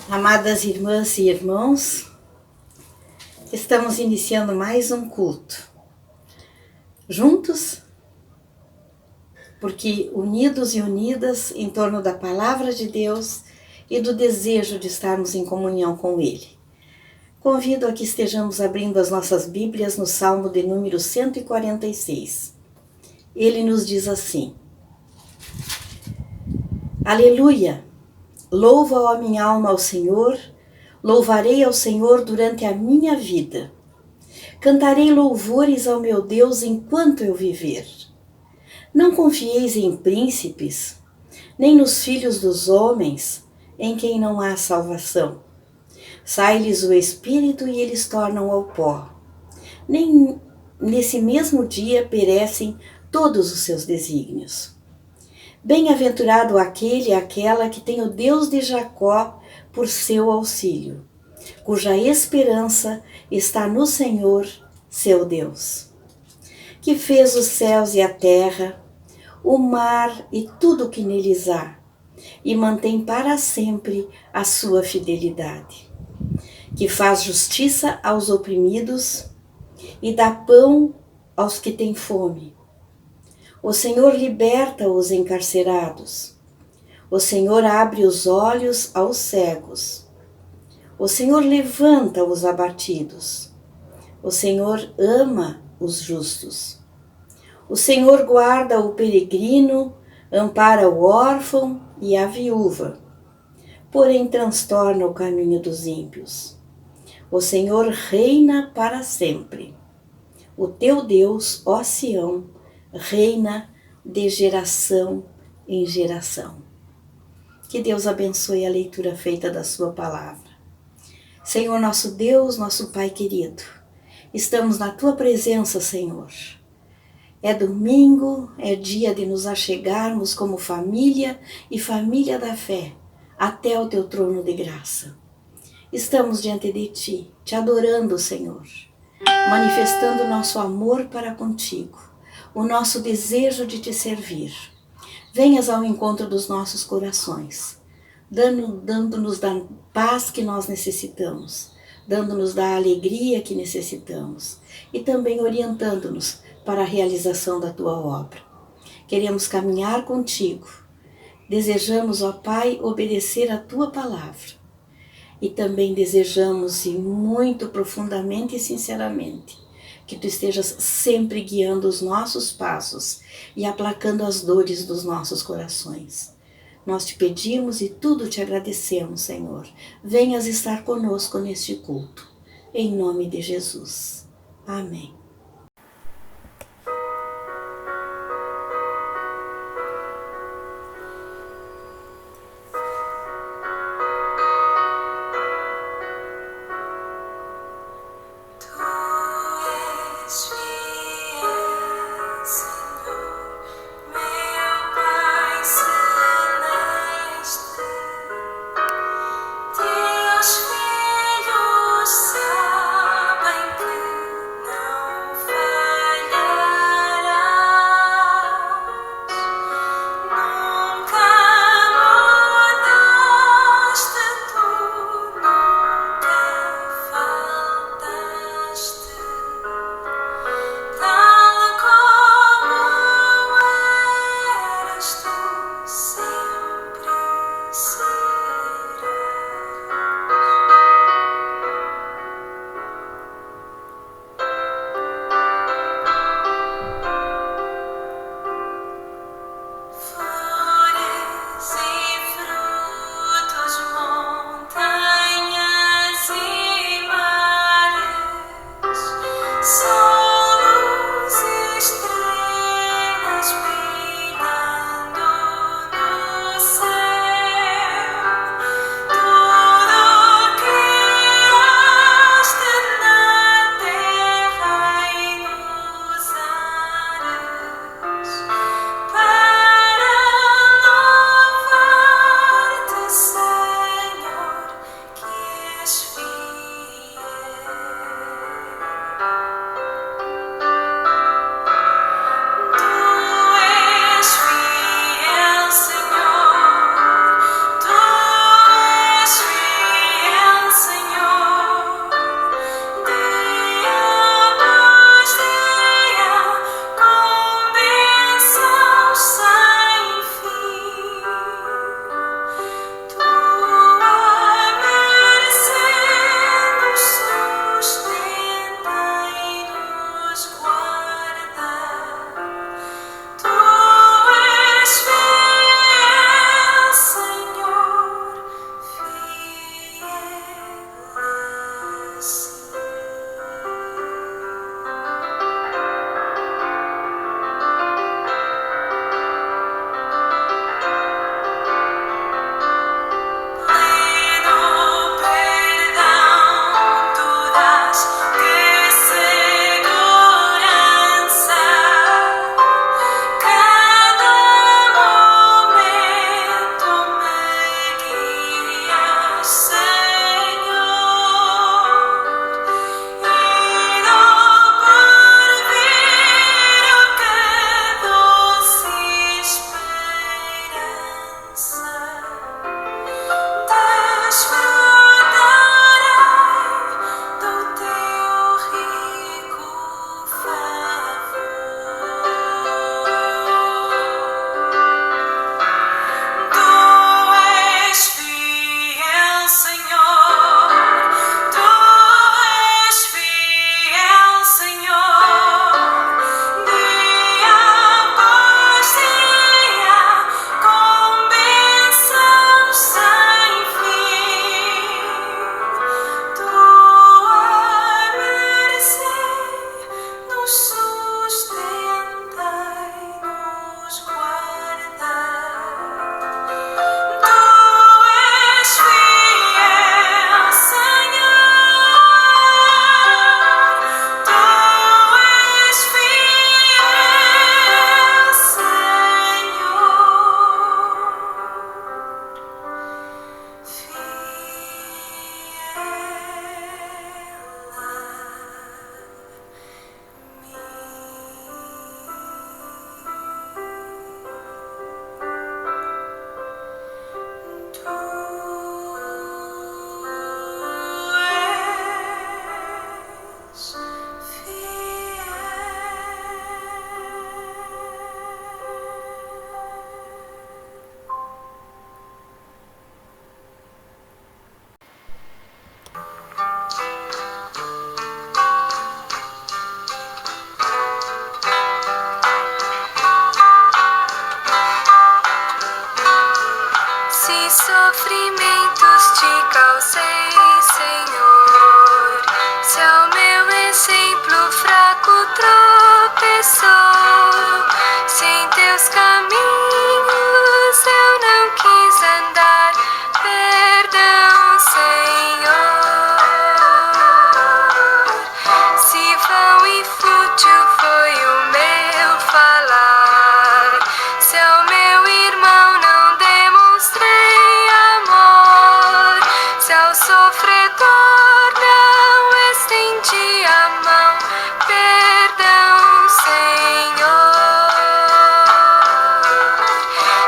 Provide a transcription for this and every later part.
Amadas irmãs e irmãos, estamos iniciando mais um culto. Juntos, porque unidos e unidas em torno da palavra de Deus e do desejo de estarmos em comunhão com Ele. Convido a que estejamos abrindo as nossas Bíblias no Salmo de número 146. Ele nos diz assim: Aleluia! Louva, ó minha alma, ao Senhor, louvarei ao Senhor durante a minha vida. Cantarei louvores ao meu Deus enquanto eu viver. Não confieis em príncipes, nem nos filhos dos homens, em quem não há salvação. Sai-lhes o espírito e eles tornam ao pó. Nem nesse mesmo dia perecem todos os seus desígnios. Bem-aventurado aquele e aquela que tem o Deus de Jacó por seu auxílio, cuja esperança está no Senhor, seu Deus, que fez os céus e a terra, o mar e tudo o que neles há, e mantém para sempre a sua fidelidade, que faz justiça aos oprimidos e dá pão aos que têm fome. O Senhor liberta os encarcerados. O Senhor abre os olhos aos cegos. O Senhor levanta os abatidos. O Senhor ama os justos. O Senhor guarda o peregrino, ampara o órfão e a viúva, porém transtorna o caminho dos ímpios. O Senhor reina para sempre. O teu Deus, ó Sião, reina de geração em geração. Que Deus abençoe a leitura feita da sua palavra. Senhor nosso Deus, nosso Pai querido, estamos na tua presença, Senhor. É domingo, é dia de nos achegarmos como família e família da fé até o teu trono de graça. Estamos diante de ti, te adorando, Senhor, manifestando nosso amor para contigo, o nosso desejo de te servir. Venhas ao encontro dos nossos corações, dando-nos da paz que nós necessitamos, dando-nos da alegria que necessitamos e também orientando-nos para a realização da tua obra. Queremos caminhar contigo. Desejamos, ó Pai, obedecer a tua palavra. E também desejamos, e muito profundamente e sinceramente, que tu estejas sempre guiando os nossos passos e aplacando as dores dos nossos corações. Nós te pedimos e tudo te agradecemos, Senhor. Venhas estar conosco neste culto. Em nome de Jesus. Amém. pouco tropeçou. Se em teus caminhos eu não quis andar, perdão, Senhor. Se vão e fútil foi o meu falar, se ao meu irmão não demonstrei amor, se ao sofredor não estendi a mão, perdão, Senhor.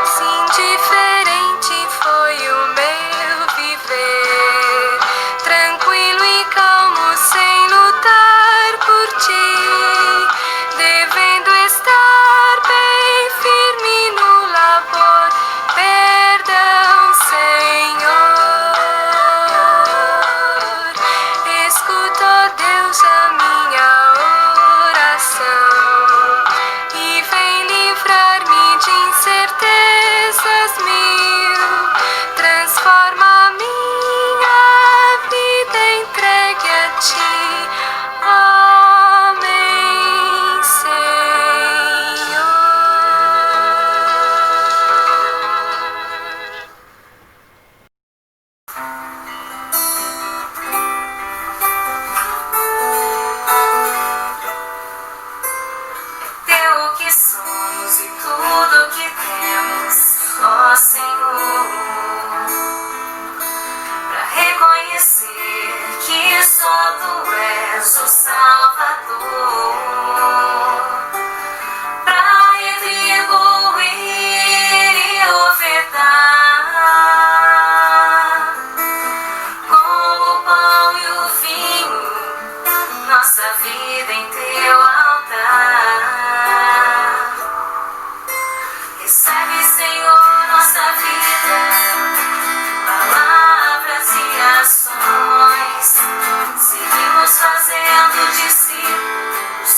Se indiferente foi o meu viver, tranquilo e calmo sem lutar por ti, devendo estar bem firme no labor, perdão, Senhor. Escuta, ó Deus, a minha oração e vem livrar-me de incertezas mil. Transforma a minha vida entregue a ti. Amém, Senhor. Teu o que somos e tudo o que temos, ó Senhor, pra reconhecer que só Tu és o Salvador, pra retribuir e ofertar com o pão e o vinho nossa vida em Teu altar. Recebe, Senhor, nossa vida, palavras e ações. Seguimos fazendo discípulos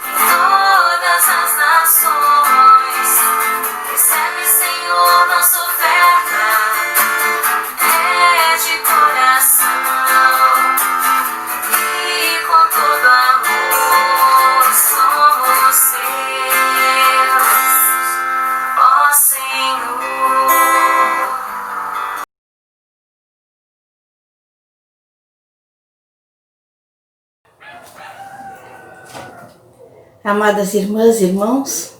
em todas as nações. Recebe, Senhor, nossa oferta, é de coração e com todo amor somos Teus, ó Senhor. Amadas irmãs e irmãos,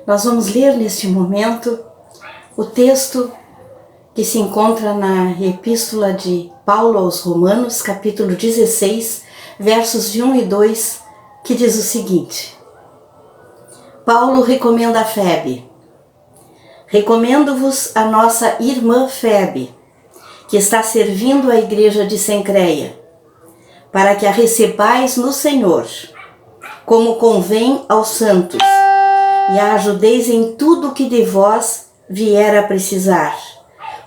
nós vamos ler neste momento o texto que se encontra na Epístola de Paulo aos Romanos, capítulo 16, versos de 1 e 2, que diz o seguinte: Paulo recomenda a Febe. Recomendo-vos a nossa irmã Febe, que está servindo a igreja de Cencreia, para que a recebais no Senhor, como convém aos santos, e a ajudeis em tudo o que de vós vier a precisar,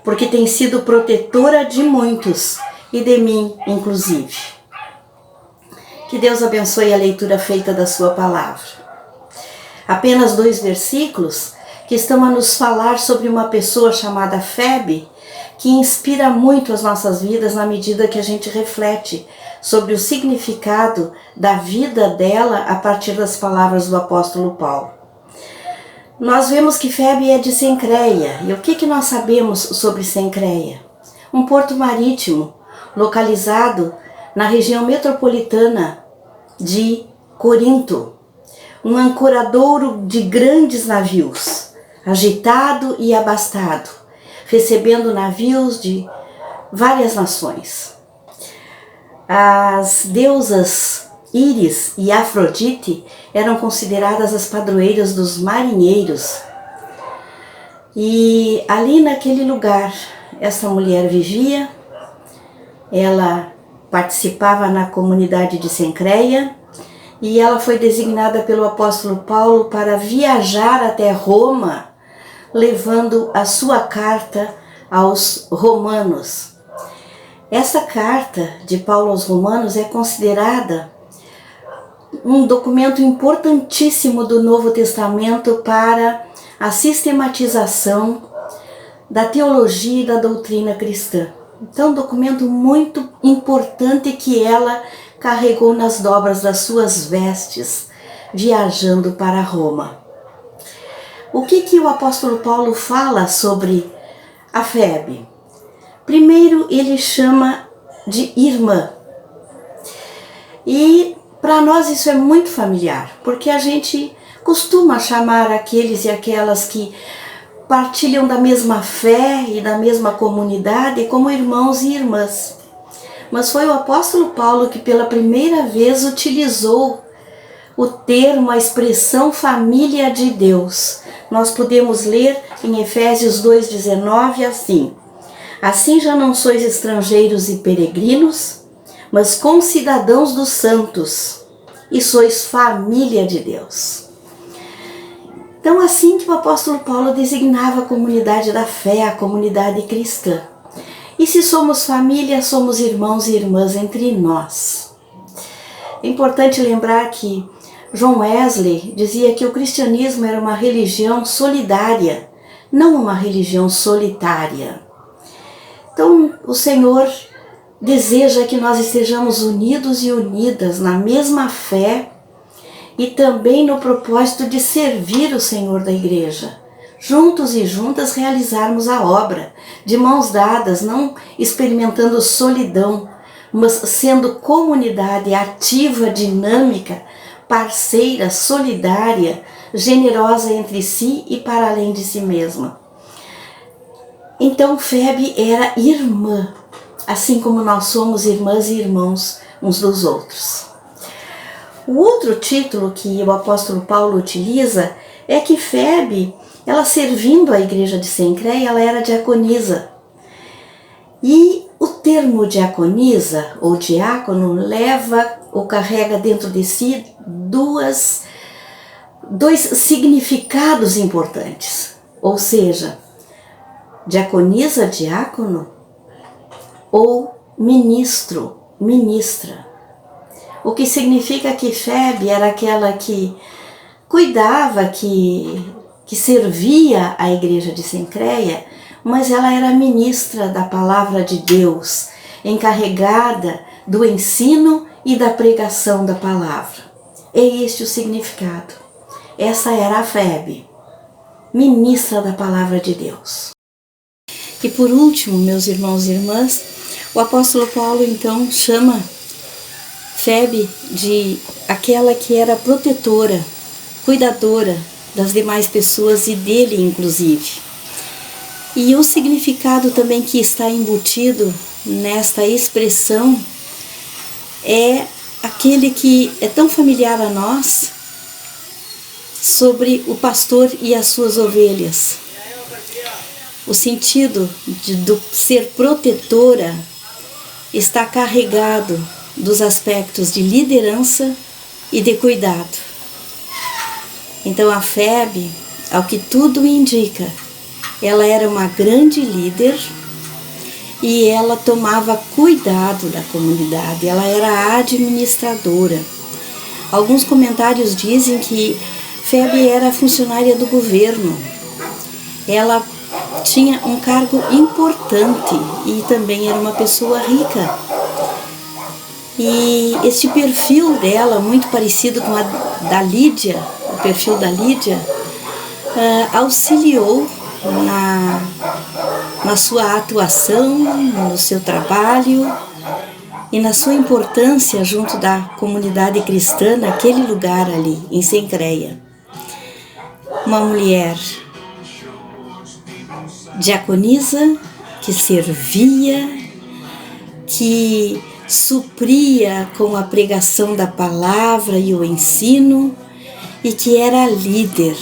porque tem sido protetora de muitos, e de mim inclusive. Que Deus abençoe a leitura feita da sua palavra. Apenas 2 versículos que estão a nos falar sobre uma pessoa chamada Febe, que inspira muito as nossas vidas na medida que a gente reflete sobre o significado da vida dela a partir das palavras do apóstolo Paulo. Nós vemos que Febe é de Cencreia. E o que nós sabemos sobre Cencreia? Um porto marítimo localizado na região metropolitana de Corinto. Um ancoradouro de grandes navios, agitado e abastado, recebendo navios de várias nações. As deusas Íris e Afrodite eram consideradas as padroeiras dos marinheiros. E ali naquele lugar, essa mulher vivia, ela participava na comunidade de Cencreia e ela foi designada pelo apóstolo Paulo para viajar até Roma, levando a sua carta aos romanos. Essa carta de Paulo aos Romanos é considerada um documento importantíssimo do Novo Testamento para a sistematização da teologia e da doutrina cristã. Então, um documento muito importante que ela carregou nas dobras das suas vestes, viajando para Roma. O que o apóstolo Paulo fala sobre a Febe? Primeiro, ele chama de irmã. E para nós isso é muito familiar, porque a gente costuma chamar aqueles e aquelas que partilham da mesma fé e da mesma comunidade como irmãos e irmãs. Mas foi o apóstolo Paulo que pela primeira vez utilizou o termo, a expressão família de Deus. Nós podemos ler em Efésios 2,19 assim: assim já não sois estrangeiros e peregrinos, mas concidadãos dos santos, e sois família de Deus. Então, assim que o apóstolo Paulo designava a comunidade da fé, a comunidade cristã. E se somos família, somos irmãos e irmãs entre nós. É importante lembrar que John Wesley dizia que o cristianismo era uma religião solidária, não uma religião solitária. Então, o Senhor deseja que nós estejamos unidos e unidas na mesma fé e também no propósito de servir o Senhor da igreja. Juntos e juntas realizarmos a obra, de mãos dadas, não experimentando solidão, mas sendo comunidade ativa, dinâmica, parceira, solidária, generosa entre si e para além de si mesma. Então Febe era irmã, assim como nós somos irmãs e irmãos uns dos outros. O outro título que o apóstolo Paulo utiliza é que Febe, ela servindo a igreja de Cencreia, ela era diaconisa. E o termo diaconisa ou diácono leva ou carrega dentro de si dois significados importantes. Ou seja, diaconisa, diácono ou ministro, ministra. O que significa que Febe era aquela que cuidava, que servia a igreja de Cencreia, mas ela era ministra da palavra de Deus, encarregada do ensino e da pregação da palavra. É este o significado. Essa era a Febe, ministra da palavra de Deus. E por último, meus irmãos e irmãs, o apóstolo Paulo então chama Febe de aquela que era protetora, cuidadora das demais pessoas e dele inclusive. E o significado também que está embutido nesta expressão é aquele que é tão familiar a nós sobre o pastor e as suas ovelhas. O sentido do ser protetora está carregado dos aspectos de liderança e de cuidado. Então a Febe, ao que tudo indica, ela era uma grande líder e ela tomava cuidado da comunidade, ela era a administradora. Alguns comentários dizem que Febe era funcionária do governo. Ela tinha um cargo importante e também era uma pessoa rica. E este perfil dela, muito parecido com a da Lídia, o perfil da Lídia, auxiliou na sua atuação, no seu trabalho e na sua importância junto da comunidade cristã naquele lugar ali, em Cencreia. Uma mulher diaconisa que servia, que supria com a pregação da palavra e o ensino e que era líder,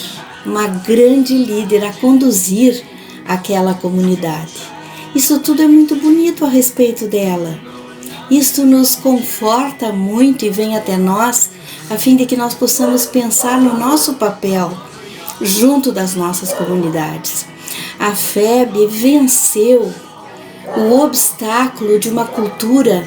uma grande líder a conduzir aquela comunidade. Isso tudo é muito bonito a respeito dela. Isto nos conforta muito e vem até nós a fim de que nós possamos pensar no nosso papel junto das nossas comunidades. A Febe venceu o obstáculo de uma cultura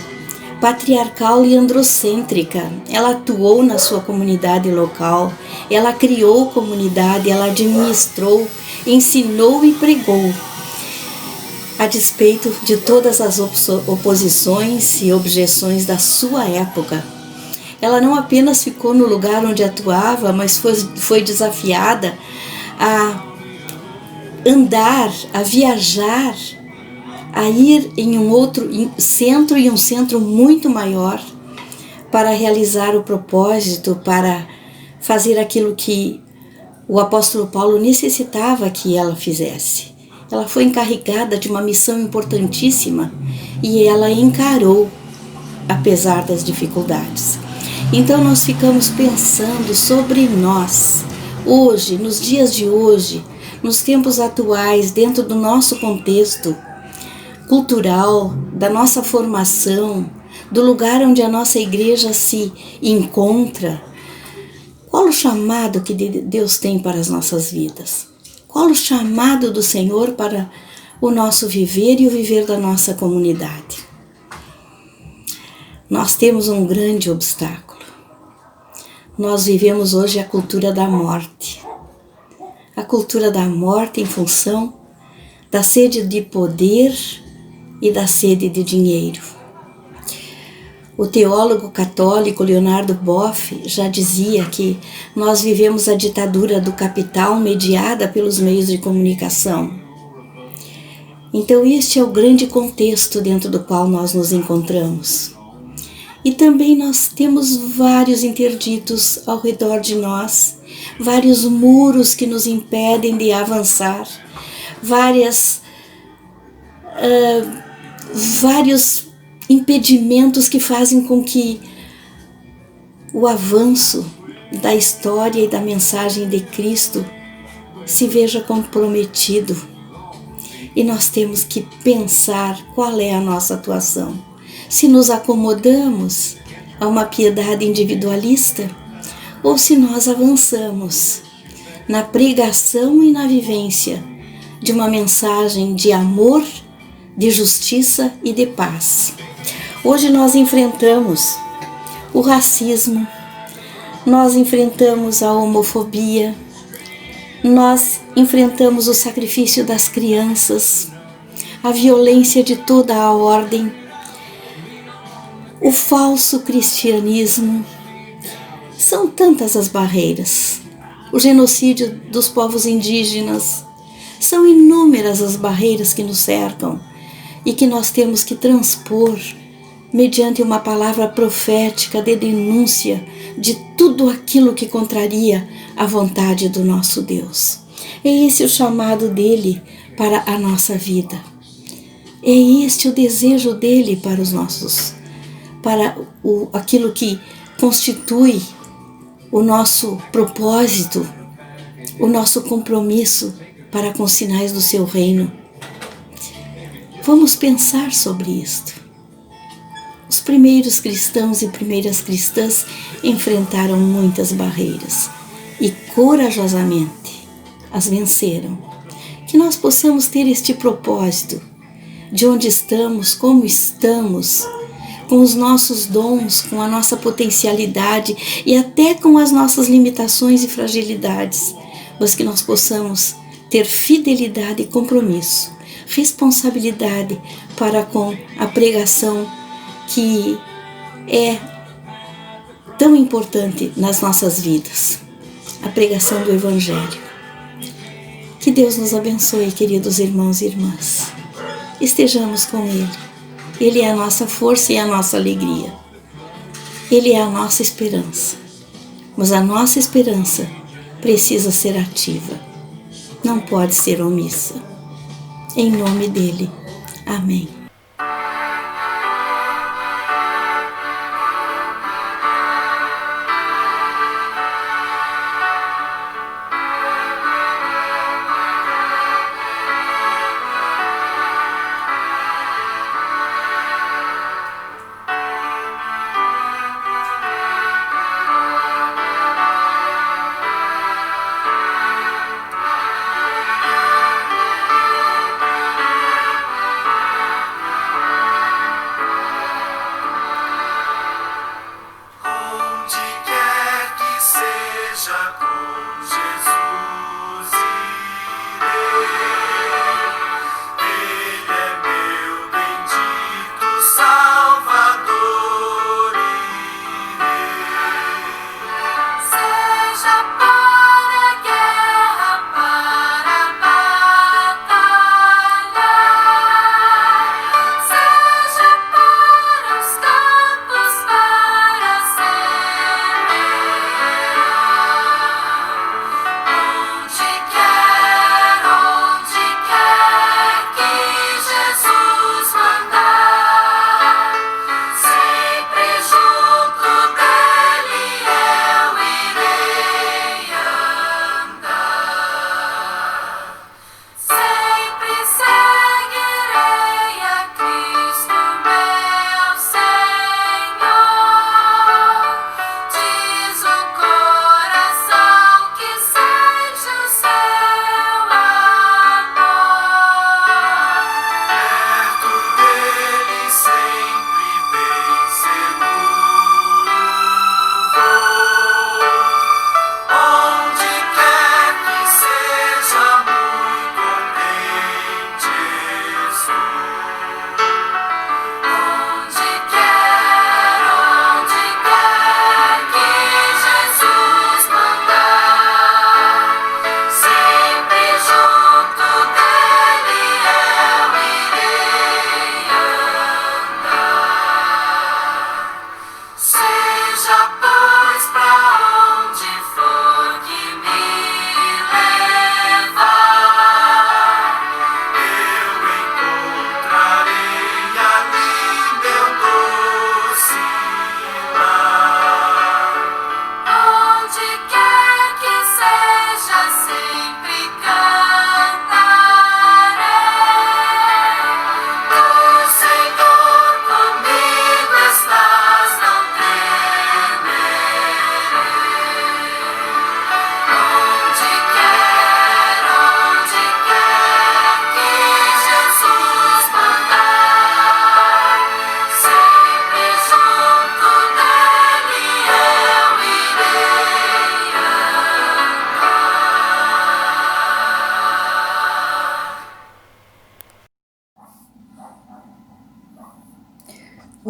patriarcal e androcêntrica. Ela atuou na sua comunidade local, ela criou comunidade, ela administrou, ensinou e pregou. a despeito de todas as oposições e objeções da sua época. Ela não apenas ficou no lugar onde atuava, mas foi desafiada a andar, a viajar, a ir em um outro centro e um centro muito maior para realizar o propósito, para fazer aquilo que o apóstolo Paulo necessitava que ela fizesse. Ela foi encarregada de uma missão importantíssima e ela encarou, apesar das dificuldades. Então nós ficamos pensando sobre nós, hoje, nos dias de hoje, nos tempos atuais, dentro do nosso contexto cultural, da nossa formação, do lugar onde a nossa igreja se encontra. Qual o chamado que Deus tem para as nossas vidas? Qual o chamado do Senhor para o nosso viver e o viver da nossa comunidade? Nós temos um grande obstáculo. Nós vivemos hoje a cultura da morte. A cultura da morte em função da sede de poder e da sede de dinheiro. O teólogo católico Leonardo Boff já dizia que nós vivemos a ditadura do capital mediada pelos meios de comunicação. Então este é o grande contexto dentro do qual nós nos encontramos. E também nós temos vários interditos ao redor de nós, vários muros que nos impedem de avançar, vários impedimentos que fazem com que o avanço da história e da mensagem de Cristo se veja comprometido. E nós temos que pensar qual é a nossa atuação. Se nos acomodamos a uma piedade individualista ou se nós avançamos na pregação e na vivência de uma mensagem de amor, de justiça e de paz. Hoje nós enfrentamos o racismo, nós enfrentamos a homofobia, nós enfrentamos o sacrifício das crianças, a violência de toda a ordem, o falso cristianismo. São tantas as barreiras, o genocídio dos povos indígenas. São inúmeras as barreiras que nos cercam e que nós temos que transpor mediante uma palavra profética de denúncia de tudo aquilo que contraria a vontade do nosso Deus. É esse o chamado dele para a nossa vida. É este o desejo dele para aquilo que constitui o nosso propósito, o nosso compromisso para com os sinais do seu reino. Vamos pensar sobre isto. Os primeiros cristãos e primeiras cristãs enfrentaram muitas barreiras e corajosamente as venceram. Que nós possamos ter este propósito de onde estamos, como estamos, com os nossos dons, com a nossa potencialidade e até com as nossas limitações e fragilidades, mas que nós possamos ter fidelidade e compromisso, responsabilidade para com a pregação que é tão importante nas nossas vidas, a pregação do Evangelho. Que Deus nos abençoe, queridos irmãos e irmãs. Estejamos com Ele. Ele é a nossa força e a nossa alegria. Ele é a nossa esperança. Mas a nossa esperança precisa ser ativa. Não pode ser omissa. Em nome dEle. Amém.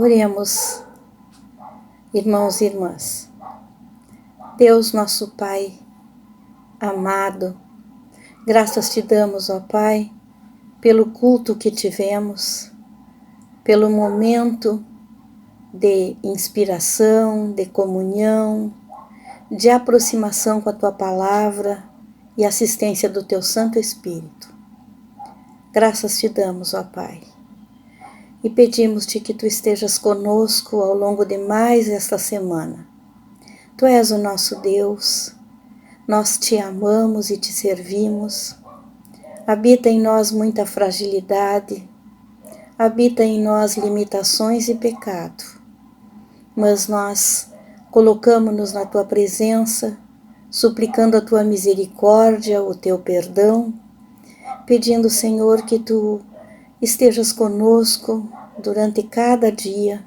Oremos, irmãos e irmãs. Deus, nosso Pai amado, graças te damos, ó Pai, pelo culto que tivemos, pelo momento de inspiração, de comunhão, de aproximação com a Tua Palavra e assistência do Teu Santo Espírito. Graças te damos, ó Pai, e pedimos-te que Tu estejas conosco ao longo de mais esta semana. Tu és o nosso Deus, nós te amamos e te servimos. Habita em nós muita fragilidade, habita em nós limitações e pecado, mas nós colocamos-nos na Tua presença, suplicando a Tua misericórdia, o Teu perdão, pedindo, Senhor, que Tu estejas conosco durante cada dia,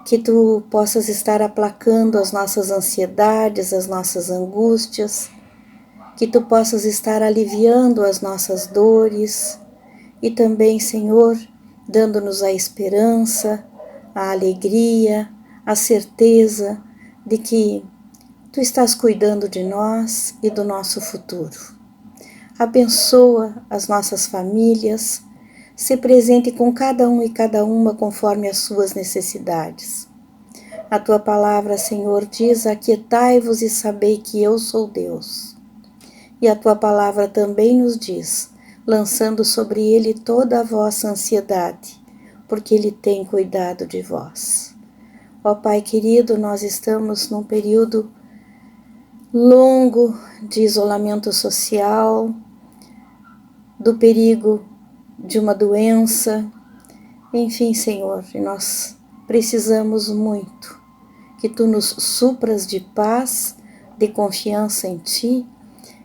que Tu possas estar aplacando as nossas ansiedades, as nossas angústias, que Tu possas estar aliviando as nossas dores e também, Senhor, dando-nos a esperança, a alegria, a certeza de que Tu estás cuidando de nós e do nosso futuro. Abençoa as nossas famílias, se presente com cada um e cada uma conforme as suas necessidades. A Tua palavra, Senhor, diz: aquietai-vos e sabei que eu sou Deus. E a Tua palavra também nos diz: lançando sobre Ele toda a vossa ansiedade, porque Ele tem cuidado de vós. Ó Pai querido, nós estamos num período longo de isolamento social, do perigo de uma doença, enfim, Senhor, e nós precisamos muito que Tu nos supras de paz, de confiança em Ti,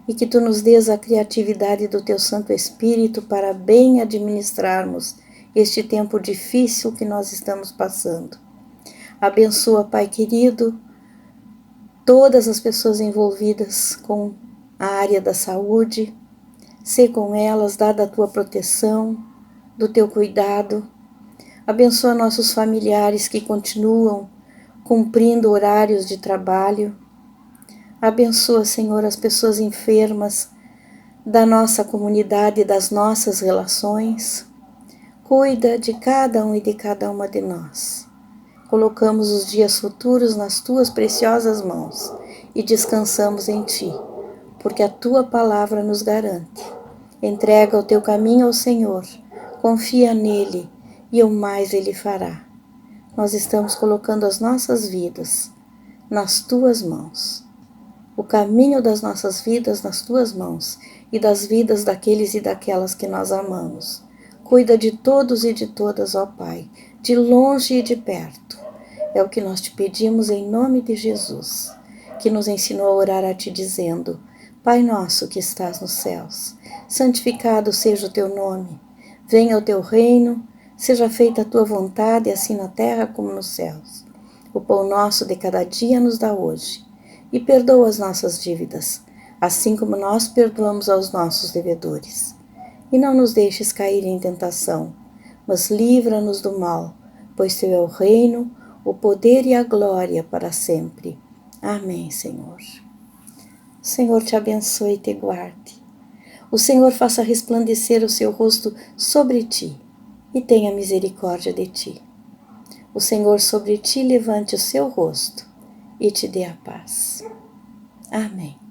e que Tu nos dês a criatividade do Teu Santo Espírito para bem administrarmos este tempo difícil que nós estamos passando. Abençoa, Pai querido, todas as pessoas envolvidas com a área da saúde, sê com elas dada a Tua proteção, do Teu cuidado. Abençoa nossos familiares que continuam cumprindo horários de trabalho. Abençoa, Senhor, as pessoas enfermas da nossa comunidade e das nossas relações. Cuida de cada um e de cada uma de nós. Colocamos os dias futuros nas Tuas preciosas mãos e descansamos em Ti, porque a Tua palavra nos garante. Entrega o teu caminho ao Senhor, confia nele e o mais Ele fará. Nós estamos colocando as nossas vidas nas Tuas mãos. O caminho das nossas vidas nas Tuas mãos e das vidas daqueles e daquelas que nós amamos. Cuida de todos e de todas, ó Pai, de longe e de perto. É o que nós te pedimos em nome de Jesus, que nos ensinou a orar a Ti dizendo: Pai nosso que estás nos céus, santificado seja o Teu nome. Venha o Teu reino, seja feita a Tua vontade, assim na terra como nos céus. O pão nosso de cada dia nos dá hoje. E perdoa as nossas dívidas, assim como nós perdoamos aos nossos devedores. E não nos deixes cair em tentação, mas livra-nos do mal, pois Teu é o reino, o poder e a glória para sempre. Amém, Senhor. O Senhor te abençoe e te guarde. O Senhor faça resplandecer o seu rosto sobre ti e tenha misericórdia de ti. O Senhor sobre ti levante o seu rosto e te dê a paz. Amém.